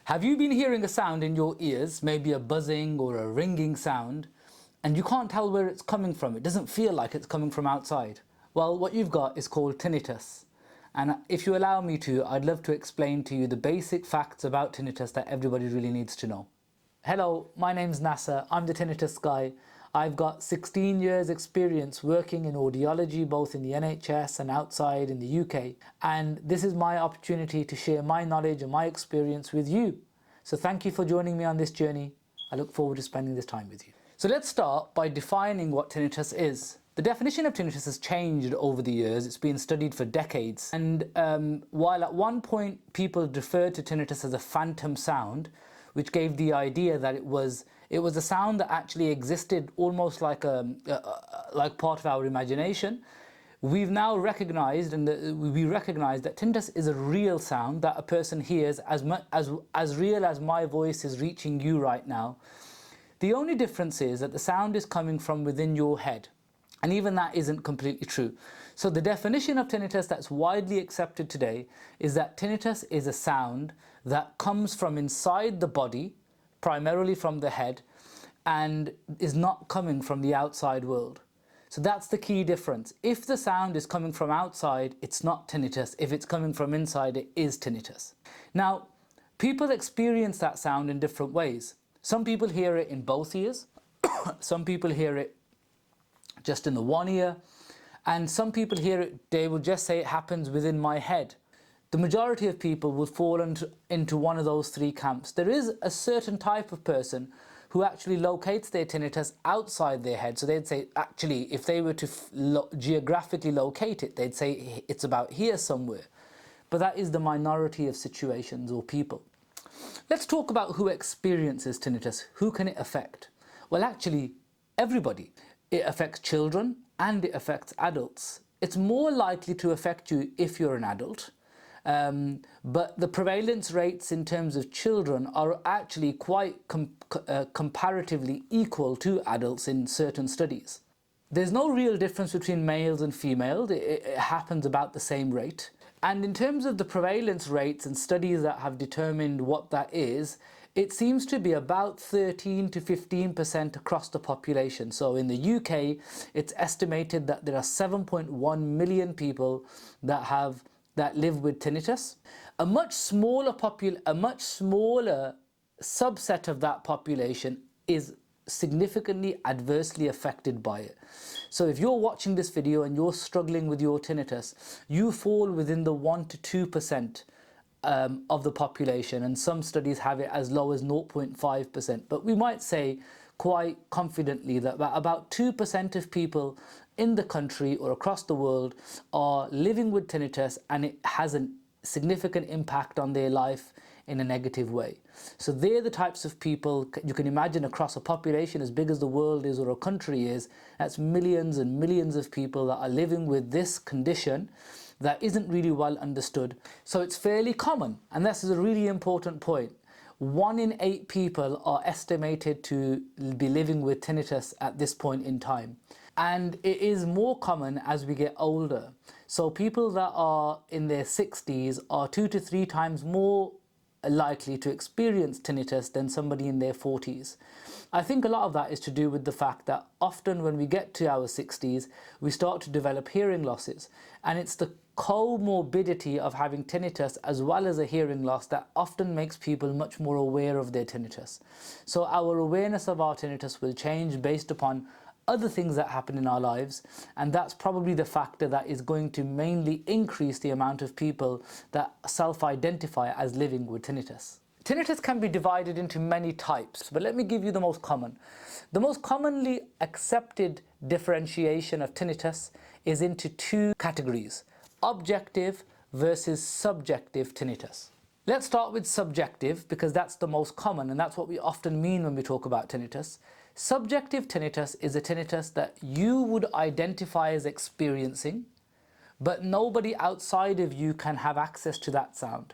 Have you been hearing a sound in your ears, maybe a buzzing or a ringing sound, and you can't tell where it's coming from? It doesn't feel like it's coming from outside. Well, what you've got is called tinnitus. And if you allow me to, I'd love to explain to you the basic facts about tinnitus that everybody really needs to know. Hello, my name's Nasser. I'm the tinnitus guy. I've got 16 years experience working in audiology, both in the NHS and outside in the UK. And this is my opportunity to share my knowledge and my experience with you. So thank you for joining me on this journey. I look forward to spending this time with you. So let's start by defining what tinnitus is. The definition of tinnitus has changed over the years. It's been studied for decades. And while at one point people referred to tinnitus as a phantom sound, which gave the idea that it was a sound that actually existed almost like part of our imagination. We've now recognized, we recognize that tinnitus is a real sound that a person hears as real as my voice is reaching you right now. The only difference is that the sound is coming from within your head. And even that isn't completely true. So the definition of tinnitus that's widely accepted today is that tinnitus is a sound that comes from inside the body, primarily from the head, and is not coming from the outside world. So that's the key difference. If the sound is coming from outside, it's not tinnitus. If it's coming from inside, it is tinnitus. Now, people experience that sound in different ways. Some people hear it in both ears. Some people hear it just in the one ear, and some people hear it, they will just say it happens within my head. The majority of people will fall into one of those three camps. There is a certain type of person who actually locates their tinnitus outside their head. So they'd say, actually, if they were to geographically locate it, they'd say it's about here somewhere. But that is the minority of situations or people. Let's talk about who experiences tinnitus. Who can it affect? Well, actually, everybody. It affects children and it affects adults. It's more likely to affect you if you're an adult, but the prevalence rates in terms of children are actually quite comparatively equal to adults in certain studies. There's no real difference between males and females. It happens about the same rate. And in terms of the prevalence rates and studies that have determined what that is, it seems to be about 13 to 15% across the population. So in the UK, it's estimated that there are 7.1 million people that live with tinnitus. A much smaller subset of that population is significantly adversely affected by it. So if you're watching this video and you're struggling with your tinnitus, you fall within the 1 to 2% of the population, and some studies have it as low as 0.5%. But we might say quite confidently that about 2% of people in the country or across the world are living with tinnitus, and it has a significant impact on their life in a negative way. So they're the types of people you can imagine across a population as big as the world is or a country is. That's millions and millions of people that are living with this condition that isn't really well understood. So it's fairly common, and this is a really important point. 1 in 8 people are estimated to be living with tinnitus at this point in time. And it is more common as we get older. So people that are in their 60s are 2 to 3 times more likely to experience tinnitus than somebody in their 40s. I think a lot of that is to do with the fact that often when we get to our 60s, we start to develop hearing losses. And it's the comorbidity of having tinnitus as well as a hearing loss that often makes people much more aware of their tinnitus. So our awareness of our tinnitus will change based upon other things that happen in our lives, and that's probably the factor that is going to mainly increase the amount of people that self-identify as living with tinnitus. Tinnitus can be divided into many types, but let me give you the most common. The most commonly accepted differentiation of tinnitus is into 2 categories: objective versus subjective tinnitus. Let's start with subjective because that's the most common, and that's what we often mean when we talk about tinnitus. Subjective tinnitus is a tinnitus that you would identify as experiencing, but nobody outside of you can have access to that sound.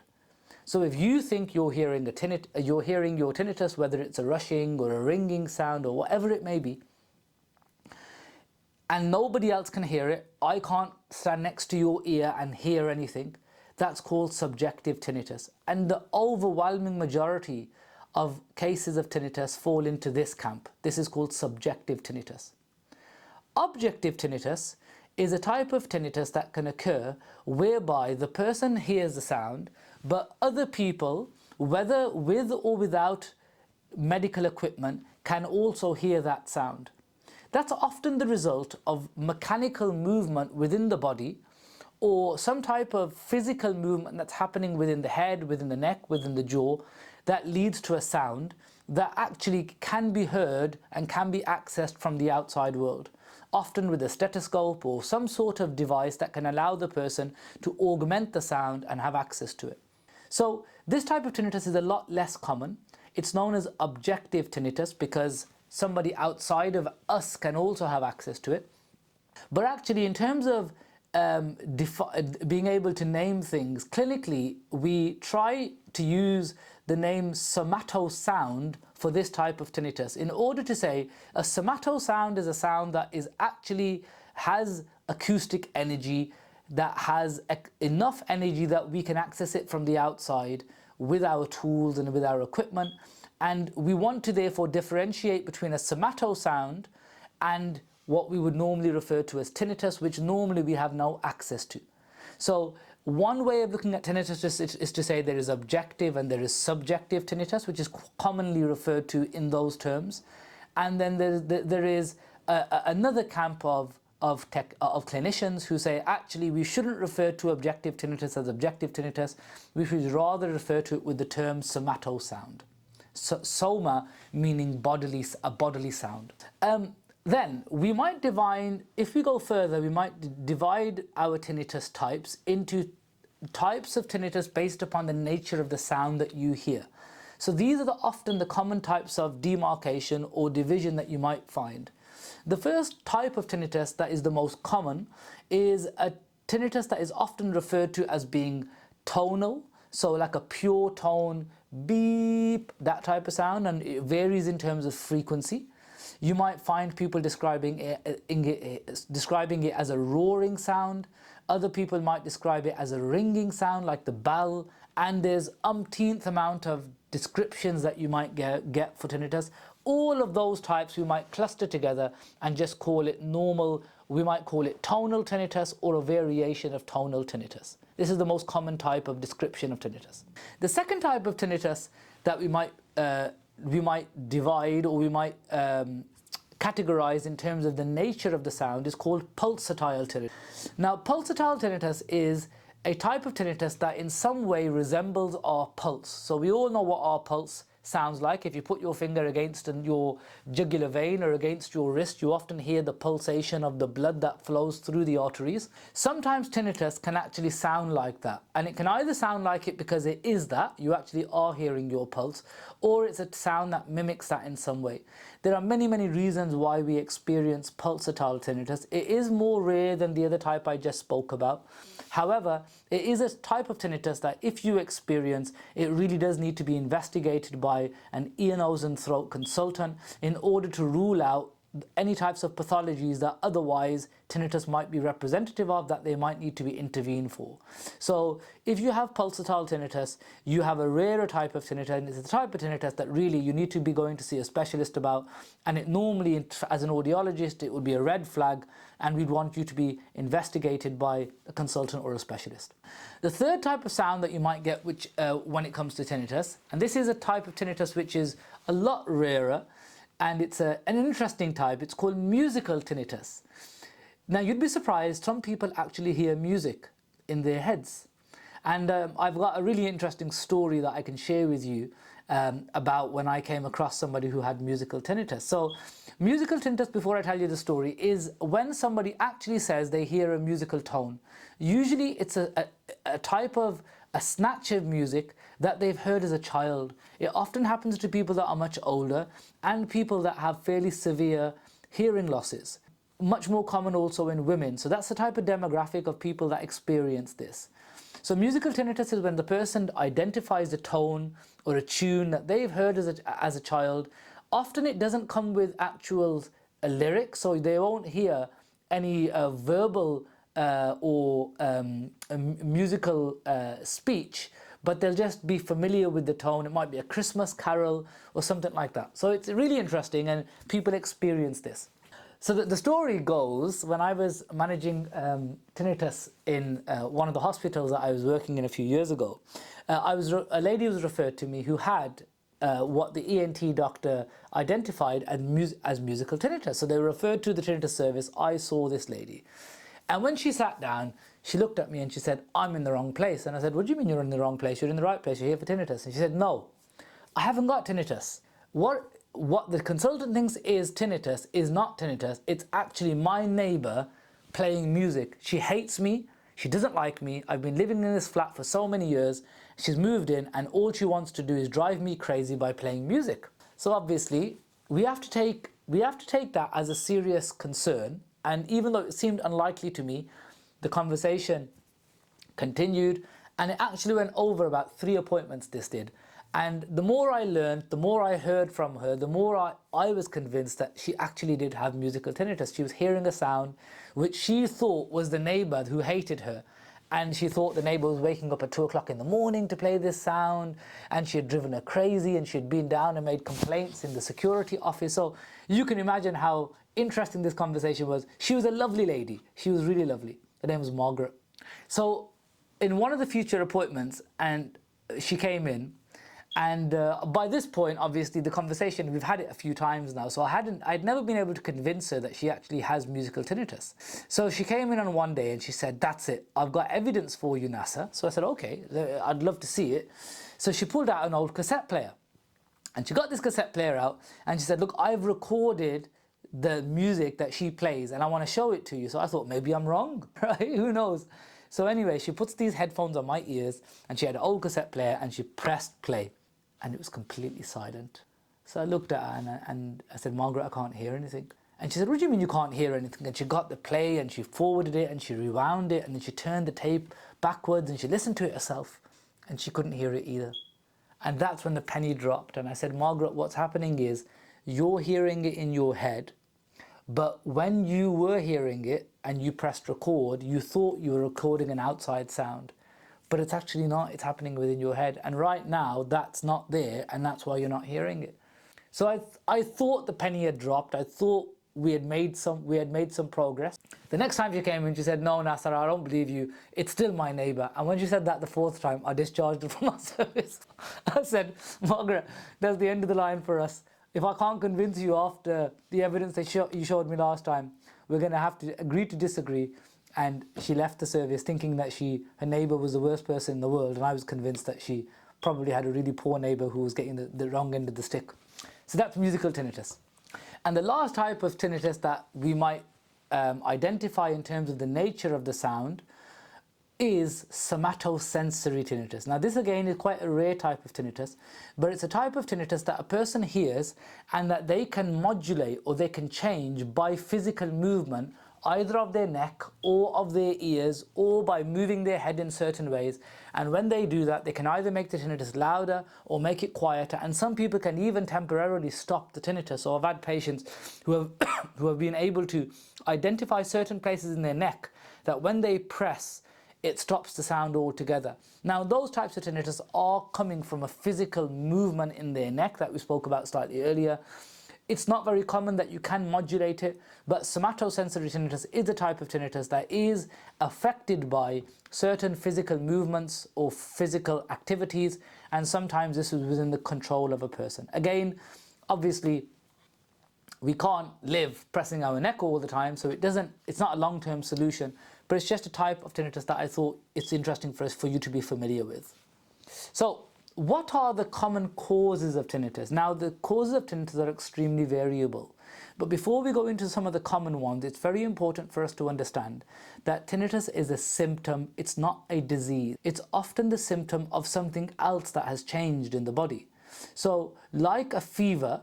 So if you think you're hearing your tinnitus, whether it's a rushing or a ringing sound or whatever it may be, and nobody else can hear it, I can't stand next to your ear and hear anything, that's called subjective tinnitus. And the overwhelming majority of cases of tinnitus fall into this camp. This is called subjective tinnitus. Objective tinnitus is a type of tinnitus that can occur whereby the person hears the sound, but other people, whether with or without medical equipment, can also hear that sound. That's often the result of mechanical movement within the body, or some type of physical movement that's happening within the head, within the neck, within the jaw, that leads to a sound that actually can be heard and can be accessed from the outside world, often with a stethoscope or some sort of device that can allow the person to augment the sound and have access to it. So this type of tinnitus is a lot less common. It's known as objective tinnitus because somebody outside of us can also have access to it. But actually, in terms of being able to name things, clinically, we try to use the name somatosound for this type of tinnitus in order to say a somatosound is a sound that is actually has acoustic energy, that has enough energy that we can access it from the outside with our tools and with our equipment. And we want to therefore differentiate between a somatosound and what we would normally refer to as tinnitus, which normally we have no access to. So one way of looking at tinnitus is to say there is objective and there is subjective tinnitus, which is commonly referred to in those terms. And then there is another camp of clinicians who say actually we shouldn't refer to objective tinnitus as objective tinnitus, we should rather refer to it with the term somatosound. Soma meaning a bodily sound. Then we might divide, if we go further, we might divide our tinnitus types into types of tinnitus based upon the nature of the sound that you hear. So these are often the common types of demarcation or division that you might find. The first type of tinnitus that is the most common is a tinnitus that is often referred to as being tonal, so like a pure tone, beep, that type of sound, and it varies in terms of frequency. You might find people describing it as a roaring sound. Other people might describe it as a ringing sound like the bell, and there's umpteenth amount of descriptions that you might get for tinnitus. All of those types we might cluster together and just call it normal. We might call it tonal tinnitus or a variation of tonal tinnitus. This is the most common type of description of tinnitus. The second type of tinnitus that we might divide or we might categorize in terms of the nature of the sound is called pulsatile tinnitus. Now, pulsatile tinnitus is a type of tinnitus that in some way resembles our pulse. So we all know what our pulse sounds like. If you put your finger against your jugular vein or against your wrist, you often hear the pulsation of the blood that flows through the arteries. Sometimes tinnitus can actually sound like that, and it can either sound like it because it is that, you actually are hearing your pulse, or it's a sound that mimics that in some way. There are many reasons why we experience pulsatile tinnitus. It is more rare than the other type I just spoke about. However, it is a type of tinnitus that if you experience, it really does need to be investigated by an ear, nose and throat consultant in order to rule out any types of pathologies that otherwise tinnitus might be representative of, that they might need to be intervened for. So if you have pulsatile tinnitus, you have a rarer type of tinnitus, and it's a type of tinnitus that really you need to be going to see a specialist about, and it normally, as an audiologist, it would be a red flag, and we'd want you to be investigated by a consultant or a specialist. The third type of sound that you might get when it comes to tinnitus, and this is a type of tinnitus which is a lot rarer, and it's an interesting type. It's called musical tinnitus. Now, you'd be surprised, some people actually hear music in their heads. And I've got a really interesting story that I can share with you about when I came across somebody who had musical tinnitus. So musical tinnitus, before I tell you the story, is when somebody actually says they hear a musical tone. Usually it's a type of a snatch of music that they've heard as a child. It often happens to people that are much older and people that have fairly severe hearing losses. Much more common also in women. So that's the type of demographic of people that experience this. So musical tinnitus is when the person identifies a tone or a tune that they've heard as a child. Often it doesn't come with actual lyrics, so they won't hear any verbal or a musical speech, but they'll just be familiar with the tone. It might be a Christmas carol or something like that. So it's really interesting, and people experience this. So the story goes, when I was managing tinnitus in one of the hospitals that I was working in a few years ago, a lady was referred to me who had what the ENT doctor identified as musical tinnitus. So they were referred to the tinnitus service. I saw this lady. And when she sat down, she looked at me and she said, "I'm in the wrong place." And I said, "What do you mean you're in the wrong place? You're in the right place. You're here for tinnitus." And she said, "No, I haven't got tinnitus. What the consultant thinks is tinnitus is not tinnitus. It's actually my neighbor playing music. She hates me. She doesn't like me. I've been living in this flat for so many years. She's moved in and all she wants to do is drive me crazy by playing music." So obviously, we have to take that as a serious concern. And even though it seemed unlikely to me, the conversation continued, and it actually went over about 3 appointments, this did. And the more I learned, the more I heard from her, the more I was convinced that she actually did have musical tinnitus. She was hearing a sound which she thought was the neighbor who hated her. And she thought the neighbor was waking up at 2 o'clock in the morning to play this sound, and she had driven her crazy, and she had been down and made complaints in the security office. So you can imagine how interesting this conversation was. She was a lovely lady. She was really lovely. Her name was Margaret. So in one of the future appointments, and she came in, and by this point, obviously, the conversation, we've had it a few times now, so I'd never been able to convince her that she actually has musical tinnitus. So she came in on one day and she said, "That's it, I've got evidence for you, NASA." So I said, "Okay, I'd love to see it." So she pulled out an old cassette player. And she got this cassette player out and she said, "Look, I've recorded the music that she plays and I want to show it to you." So I thought, maybe I'm wrong, right? Who knows? So anyway, she puts these headphones on my ears and she had an old cassette player and she pressed play. And it was completely silent. So I looked at her and I said, "Margaret, I can't hear anything." And she said, "What do you mean you can't hear anything?" And she got the play and she forwarded it and she rewound it and then she turned the tape backwards and she listened to it herself and she couldn't hear it either. And that's when the penny dropped. And I said, "Margaret, what's happening is you're hearing it in your head, but when you were hearing it and you pressed record, you thought you were recording an outside sound. But it's actually not, it's happening within your head. And right now, that's not there, and that's why you're not hearing it." So I thought the penny had dropped. I thought we had made some progress. The next time she came in, she said, "No, Nasser, I don't believe you. It's still my neighbor." And when she said that the 4th time, I discharged her from our service. I said, "Margaret, that's the end of the line for us. If I can't convince you after the evidence that you showed me last time, we're going to have to agree to disagree." And she left the service thinking that her neighbor was the worst person in the world. And I was convinced that she probably had a really poor neighbor who was getting the wrong end of the stick. So that's musical tinnitus. And the last type of tinnitus that we might identify in terms of the nature of the sound is somatosensory tinnitus. Now this again is quite a rare type of tinnitus, but it's a type of tinnitus that a person hears and that they can modulate or they can change by physical movement, either of their neck or of their ears, or by moving their head in certain ways. And when they do that, they can either make the tinnitus louder or make it quieter. And some people can even temporarily stop the tinnitus. So I've had patients who have been able to identify certain places in their neck that when they press, it stops the sound altogether. Now, those types of tinnitus are coming from a physical movement in their neck that we spoke about slightly earlier. It's not very common that you can modulate it, but somatosensory tinnitus is a type of tinnitus that is affected by certain physical movements or physical activities, and sometimes this is within the control of a person. Again, obviously, we can't live pressing our neck all the time, so it's not a long-term solution, but it's just a type of tinnitus that I thought it's interesting for you to be familiar with. So, what are the common causes of tinnitus? Now, the causes of tinnitus are extremely variable. But before we go into some of the common ones, it's very important for us to understand that tinnitus is a symptom, it's not a disease. It's often the symptom of something else that has changed in the body. So, like a fever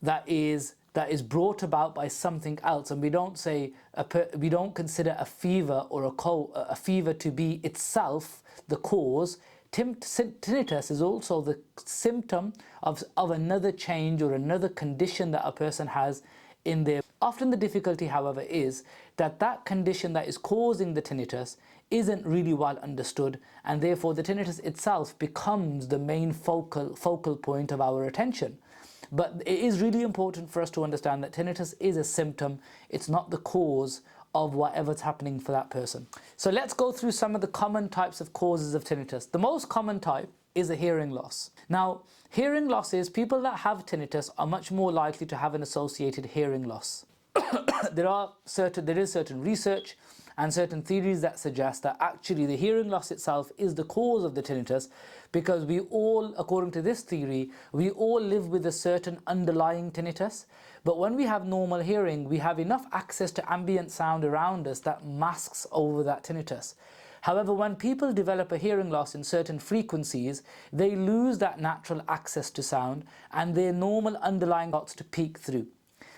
that is brought about by something else, and we don't consider a fever or a fever to be itself the cause. Tinnitus is also the symptom of another change or another condition that a person has in their Often the difficulty, however, is that that condition that is causing the tinnitus isn't really well understood, and therefore the tinnitus itself becomes the main focal point of our attention. But it is really important for us to understand that tinnitus is a symptom. It's not the cause of whatever's happening for that person. So let's go through some of the common types of causes of tinnitus. The most common type is a hearing loss. Now, hearing losses, people that have tinnitus are much more likely to have an associated hearing loss. There is certain research and certain theories that suggest that actually the hearing loss itself is the cause of the tinnitus, because we all, according to this theory, we all live with a certain underlying tinnitus. But when we have normal hearing, we have enough access to ambient sound around us that masks over that tinnitus. However, when people develop a hearing loss in certain frequencies, they lose that natural access to sound and their normal underlying starts to peek through.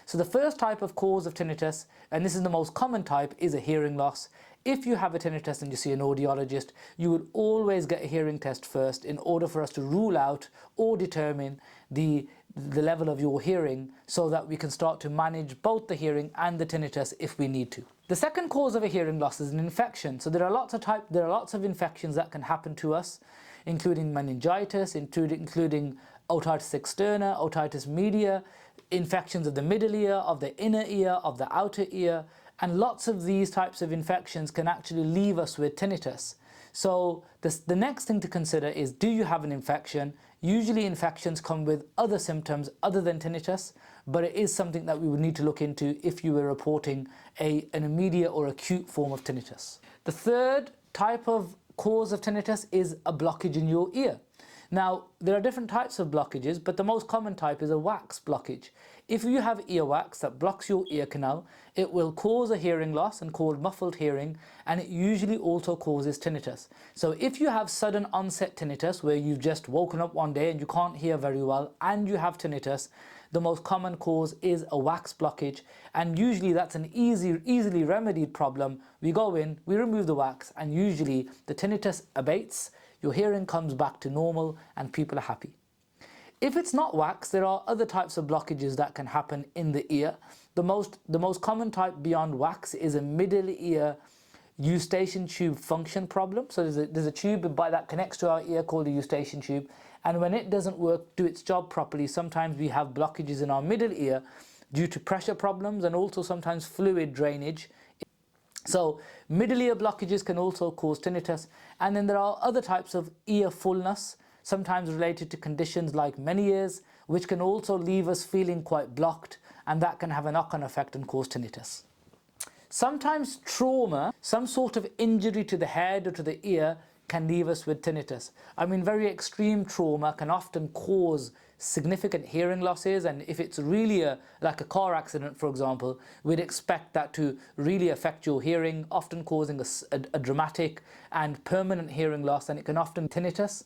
So the first type of cause of tinnitus, and this is the most common type, is a hearing loss. If you have a tinnitus and you see an audiologist, you would always get a hearing test first in order for us to rule out or determine the level of your hearing, so that we can start to manage both the hearing and the tinnitus if we need to. The second cause of a hearing loss is an infection. So there are lots of infections that can happen to us, including meningitis, including otitis externa, otitis media, infections of the middle ear, of the inner ear, of the outer ear, and lots of these types of infections can actually leave us with tinnitus. So the next thing to consider is, do you have an infection? Usually infections come with other symptoms other than tinnitus, but it is something that we would need to look into if you were reporting an immediate or acute form of tinnitus. The third type of cause of tinnitus is a blockage in your ear. Now, there are different types of blockages, but the most common type is a wax blockage. If you have earwax that blocks your ear canal, it will cause a hearing loss and cause muffled hearing, and it usually also causes tinnitus. So if you have sudden onset tinnitus, where you've just woken up one day and you can't hear very well and you have tinnitus, the most common cause is a wax blockage, and usually that's an easily remedied problem. We go in, we remove the wax, and usually the tinnitus abates, your hearing comes back to normal, and people are happy. If it's not wax, there are other types of blockages that can happen in the ear. The most common type beyond wax is a middle ear eustachian tube function problem. So there's a tube that connects to our ear called the eustachian tube, and when it doesn't do its job properly, sometimes we have blockages in our middle ear due to pressure problems and also sometimes fluid drainage. So middle ear blockages can also cause tinnitus. And then there are other types of ear fullness, sometimes related to conditions like Meniere's, which can also leave us feeling quite blocked, and that can have a knock-on effect and cause tinnitus. Sometimes trauma, some sort of injury to the head or to the ear, can leave us with tinnitus. I mean, very extreme trauma can often cause significant hearing losses, and if it's really like a car accident, for example, we'd expect that to really affect your hearing, often causing a dramatic and permanent hearing loss, and it can often tinnitus.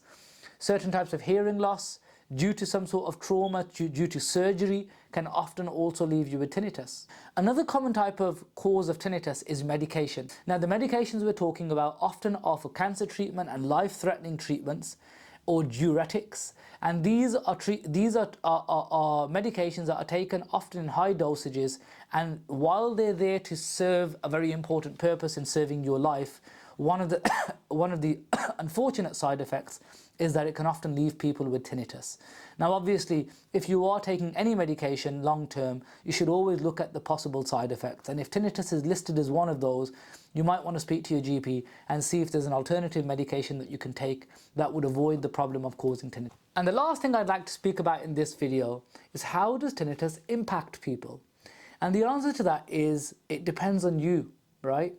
Certain types of hearing loss due to some sort of trauma, due to surgery, can often also leave you with tinnitus. Another common type of cause of tinnitus is medication. Now, the medications we're talking about often are for cancer treatment and life-threatening treatments, or diuretics, and these are medications that are taken often in high dosages, and while they're there to serve a very important purpose in saving your life, one of the unfortunate side effects is that it can often leave people with tinnitus. Now, obviously, if you are taking any medication long term, you should always look at the possible side effects, and if tinnitus is listed as one of those, you might want to speak to your GP and see if there's an alternative medication that you can take that would avoid the problem of causing tinnitus. And the last thing I'd like to speak about in this video is, how does tinnitus impact people? And the answer to that is, it depends on you, right?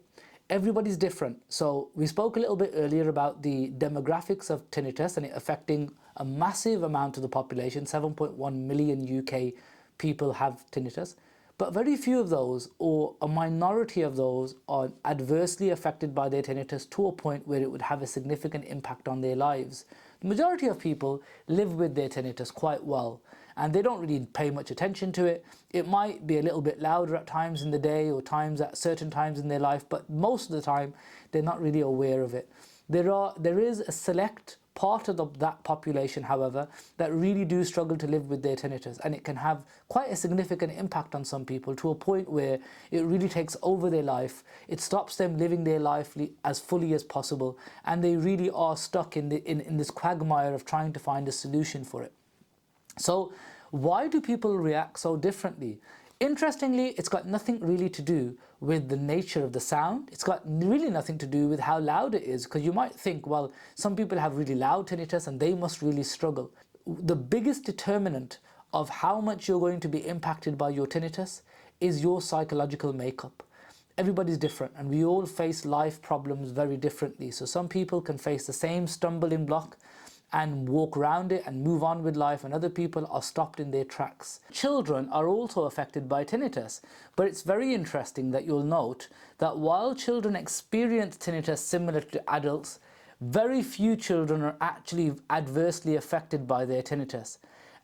Everybody's different. So we spoke a little bit earlier about the demographics of tinnitus and it affecting a massive amount of the population. 7.1 million UK people have tinnitus, but very few of those, or a minority of those, are adversely affected by their tinnitus to a point where it would have a significant impact on their lives. The majority of people live with their tinnitus quite well, and they don't really pay much attention to it. It might be a little bit louder at times in the day or at certain times in their life, but most of the time they're not really aware of it. There is a select part of that population, however, that really do struggle to live with their tinnitus, and it can have quite a significant impact on some people to a point where it really takes over their life. It stops them living their life as fully as possible, and they really are stuck in this quagmire of trying to find a solution for it. So why do people react so differently? Interestingly, it's got nothing really to do with the nature of the sound. It's got really nothing to do with how loud it is, because you might think, well, some people have really loud tinnitus and they must really struggle. The biggest determinant of how much you're going to be impacted by your tinnitus is your psychological makeup. Everybody's different, and we all face life problems very differently. So some people can face the same stumbling block and walk around it and move on with life, and other people are stopped in their tracks. Children are also affected by tinnitus, but it's very interesting that you'll note that while children experience tinnitus similar to adults, very few children are actually adversely affected by their tinnitus.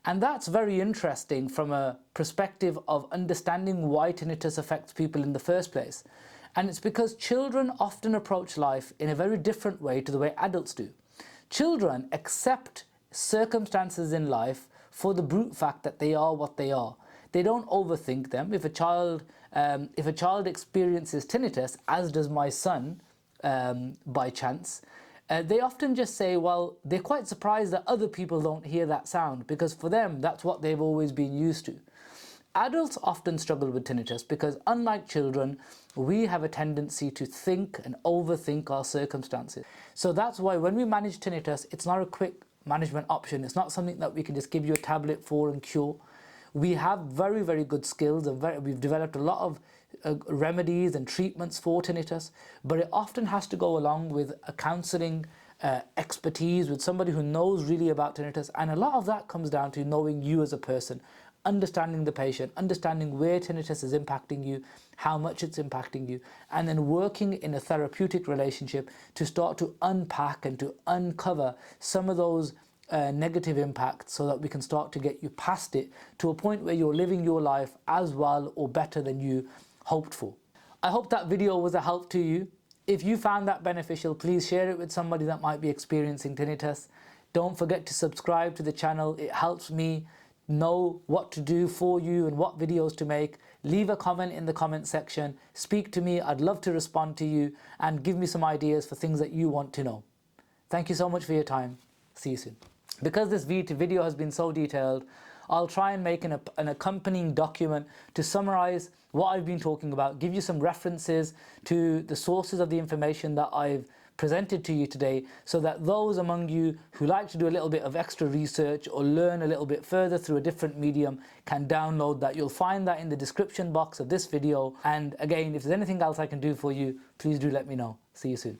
And that's very interesting from a perspective of understanding why tinnitus affects people in the first place. And it's because children often approach life in a very different way to the way adults do. Children accept circumstances in life for the brute fact that they are what they are. They don't overthink them. If a child experiences tinnitus, as does my son by chance, they often just say, well, they're quite surprised that other people don't hear that sound, because for them, that's what they've always been used to. Adults often struggle with tinnitus because, unlike children, we have a tendency to think and overthink our circumstances. So that's why when we manage tinnitus, it's not a quick management option. It's not something that we can just give you a tablet for and cure. We have very, very good skills, and we've developed a lot of remedies and treatments for tinnitus, but it often has to go along with a counselling expertise, with somebody who knows really about tinnitus, and a lot of that comes down to knowing you as a person, understanding the patient, understanding where tinnitus is impacting you, how much it's impacting you, and then working in a therapeutic relationship to start to unpack and to uncover some of those negative impacts, so that we can start to get you past it to a point where you're living your life as well or better than you hoped for. I hope that video was a help to you. If you found that beneficial, please share it with somebody that might be experiencing tinnitus. Don't forget to subscribe to the channel. It helps me know what to do for you and what videos to make. Leave a comment in the comment section. Speak to me. I'd love to respond to you and give me some ideas for things that you want to know. Thank you so much for your time. See you soon. Because this video has been so detailed, I'll try and make an accompanying document to summarize what I've been talking about, give you some references to the sources of the information that I've presented to you today, so that those among you who like to do a little bit of extra research or learn a little bit further through a different medium can download that. You'll find that in the description box of this video. And again, if there's anything else I can do for you, please do let me know. See you soon.